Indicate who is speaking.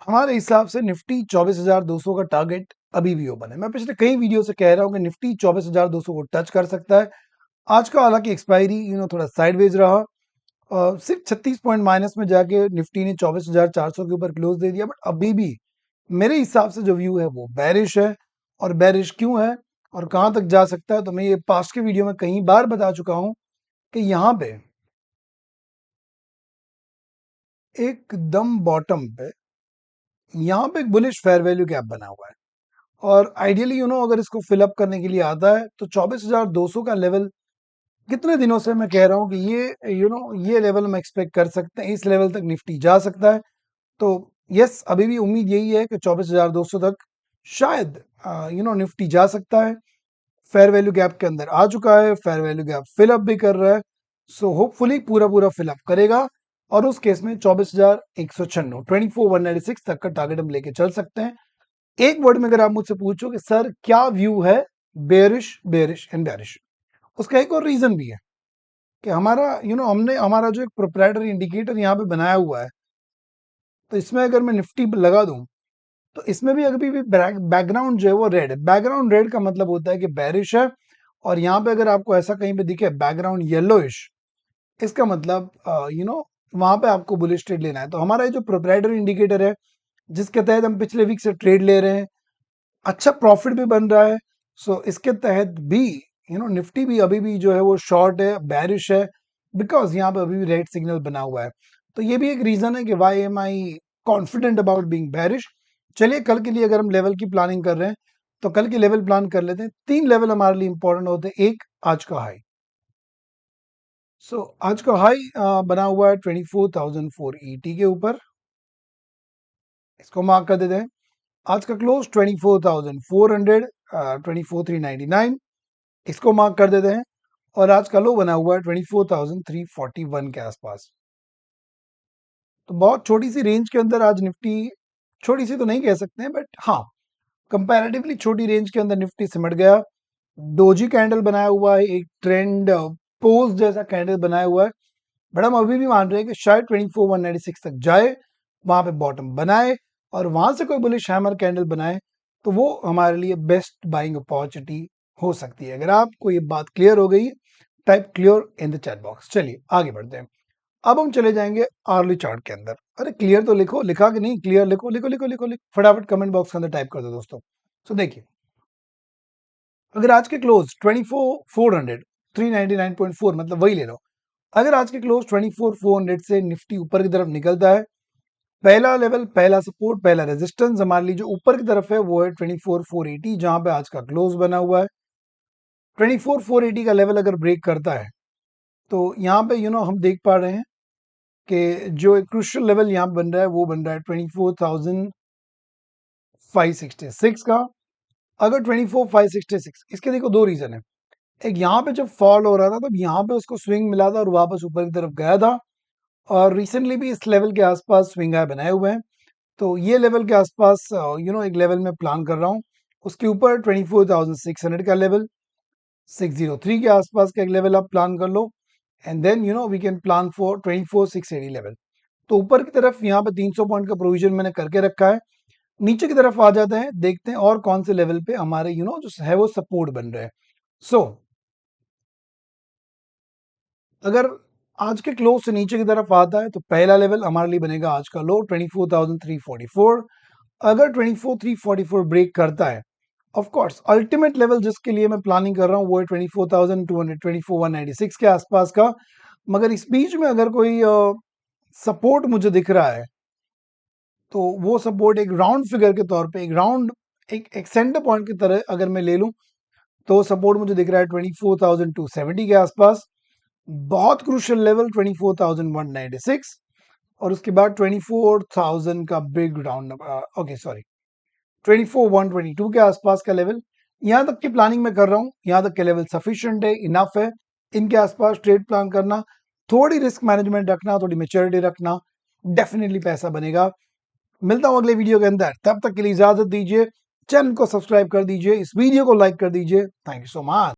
Speaker 1: हमारे हिसाब से निफ्टी 24,200 का टारगेट अभी भी ओपन है। मैं पिछले कई वीडियो से कह रहा हूं कि निफ्टी 24,200 को टच कर सकता है। आज का हालांकि एक्सपायरी थोड़ा साइडवेज रहा। सिर्फ 36 पॉइंट माइनस में जाके निफ्टी ने 24,400 के ऊपर क्लोज दे दिया। बट अभी भी मेरे हिसाब से जो व्यू है वो बैरिश है। और बैरिश क्यों है और कहां तक जा सकता है, तो मैं ये पास्ट के वीडियो में कई बार बता चुका हूं कि यहाँ पे एकदम बॉटम पे यहाँ पे एक बुलिश फेयर वैल्यू गैप बना हुआ है। और आइडियली अगर इसको फिल अप करने के लिए आता है तो 24,200 का लेवल कितने दिनों से मैं कह रहा हूं कि ये ये लेवल हम एक्सपेक्ट कर सकते हैं, इस लेवल तक निफ्टी जा सकता है। तो यस, अभी भी उम्मीद यही है कि 24,200 तक शायद निफ्टी जा सकता है। फेयर वैल्यू गैप के अंदर आ चुका है, fair value gap fill up भी कर रहा है। सो होपफुली पूरा पूरा फिल अप करेगा और उस केस में 24,196 24,196 तक का टारगेट हम लेके चल सकते हैं। एक वर्ड में अगर आप मुझसे पूछो कि सर क्या व्यू है, बेरिश बेरिश एंड बेरिश, उसका एक और रीजन भी है कि हमारा हमने हमारा जो एक प्रोप्राइटरी इंडिकेटर यहाँ पे बनाया हुआ है, तो इसमें अगर मैं निफ्टी लगा दूं तो इसमें भी अभी भी बैकग्राउंड जो है वो रेड है। बैकग्राउंड रेड का मतलब होता है कि बेरिश है। और यहाँ पे अगर आपको ऐसा कहीं पे दिखे बैकग्राउंड येलोइश, इसका मतलब वहां पे आपको बुलिश ट्रेड लेना है। तो हमारा ये जो प्रोप्राइटरी इंडिकेटर है जिसके तहत हम पिछले वीक से ट्रेड ले रहे हैं, अच्छा प्रॉफिट भी बन रहा है। सो इसके तहत भी निफ्टी भी अभी भी जो है वो शॉर्ट है, बैरिश है, बिकॉज यहाँ पे अभी भी रेड सिग्नल बना हुआ है। तो ये भी एक रीजन है कि why am I confident about being bearish. चलिए कल के लिए अगर हम लेवल की प्लानिंग कर रहे हैं तो कल के लेवल प्लान कर लेते हैं। 3 लेवल हमारे लिए इंपॉर्टेंट होते हैं। एक, आज का हाई। आज का हाई बना हुआ है 24,480 के ऊपर, इसको मार्क कर देते हैं। आज का क्लोज 24,400, 24,399, इसको मार्क कर देते हैं। और आज का लो बना हुआ है 24,341 के आसपास। तो बहुत छोटी सी रेंज के अंदर आज निफ्टी, छोटी सी तो नहीं कह सकते हैं बट हाँ, कंपैरेटिवली छोटी रेंज के अंदर निफ्टी सिमट गया। डोजी कैंडल बनाया हुआ है, एक ट्रेंड पोज जैसा कैंडल बनाया हुआ है। बट हम अभी भी मान रहे हैं कि शायद 24,196 तक जाए, वहां पे बॉटम बनाए और वहां से कोई बुलिश हैमर कैंडल बनाए तो वो हमारे लिए बेस्ट बाइंग अपॉर्चुनिटी हो सकती है। अगर आपको ये बात क्लियर हो गई, type clear in the chat box. चलिए आगे बढ़ते हैं। अब हम चले जाएंगे आर्ली चार्ट के अंदर। अरे क्लियर तो लिखो, लिखा कि नहीं, क्लियर लिखो लिखो लिखो लिखो लिखो, फटाफट कमेंट बॉक्स के अंदर टाइप कर दो दोस्तों। तो देखिए, अगर आज के क्लोज 24,400, 399.4 मतलब वही ले लो। अगर आज के क्लोज 24,400 से निफ्टी ऊपर की तरफ निकलता है, पहला लेवल, पहला सपोर्ट, पहला रेजिस्टेंस हमारे लिए जो ऊपर की तरफ है वो है 24,480, जहां पे आज का क्लोज बना हुआ है। 24,480 का लेवल अगर ब्रेक करता है तो यहाँ पे हम देख पा रहे हैं कि जो एक क्रूशियल लेवल यहाँ बन रहा है वो बन रहा है 24,566 का। अगर 24,566, इसके देखो दो रीजन है। एक, यहाँ पे जब फॉल हो रहा था तब यहाँ पे उसको स्विंग मिला था और वापस ऊपर की तरफ गया था। और रिसेंटली भी इस लेवल के आसपास स्विंग हाई बनाए हुए हैं। तो ये लेवल के आसपास एक लेवल में प्लान कर रहा हूँ। उसके ऊपर 24,600 का लेवल, 603 के आसपास का एक लेवल आप प्लान कर लो। And then we can plan for 24,680 level. तो ऊपर की तरफ यहाँ पे 300 पॉइंट का प्रोविजन मैंने करके रखा है। नीचे की तरफ आ जाते हैं, देखते हैं और कौन से लेवल पे हमारे जो है वो सपोर्ट बन रहे हैं। सो अगर आज के क्लोज से नीचे की तरफ आता है तो पहला लेवल हमारे लिए बनेगा आज का लो 24,344। अगर 24,344 ब्रेक करता है, ऑफ कोर्स अल्टीमेट लेवल जिसके लिए मैं प्लानिंग कर रहा हूँ वो है 24,200, 24,196 के आसपास का। मगर इस बीच में अगर कोई सपोर्ट मुझे दिख रहा है तो वो सपोर्ट एक राउंड फिगर के तौर पे, एक राउंड, एक सेंटर पॉइंट की तरह अगर मैं ले लूं तो सपोर्ट मुझे दिख रहा है 24,270 के आसपास। बहुत क्रूशियल लेवल 24,196 और उसके बाद 24,000 का बिग राउंड, ओके सॉरी, 24,122 के आसपास का लेवल। यहां तक की प्लानिंग मैं कर रहा हूं, यहां तक के लेवल सफिशिएंट है, इनफ है। इनके आसपास ट्रेड प्लान करना, थोड़ी रिस्क मैनेजमेंट रखना, थोड़ी मेच्योरिटी रखना, डेफिनेटली पैसा बनेगा। मिलता हूं अगले वीडियो के अंदर, तब तक के लिए इजाजत दीजिए। चैनल को सब्सक्राइब कर दीजिए, इस वीडियो को लाइक कर दीजिए। Thank you so much.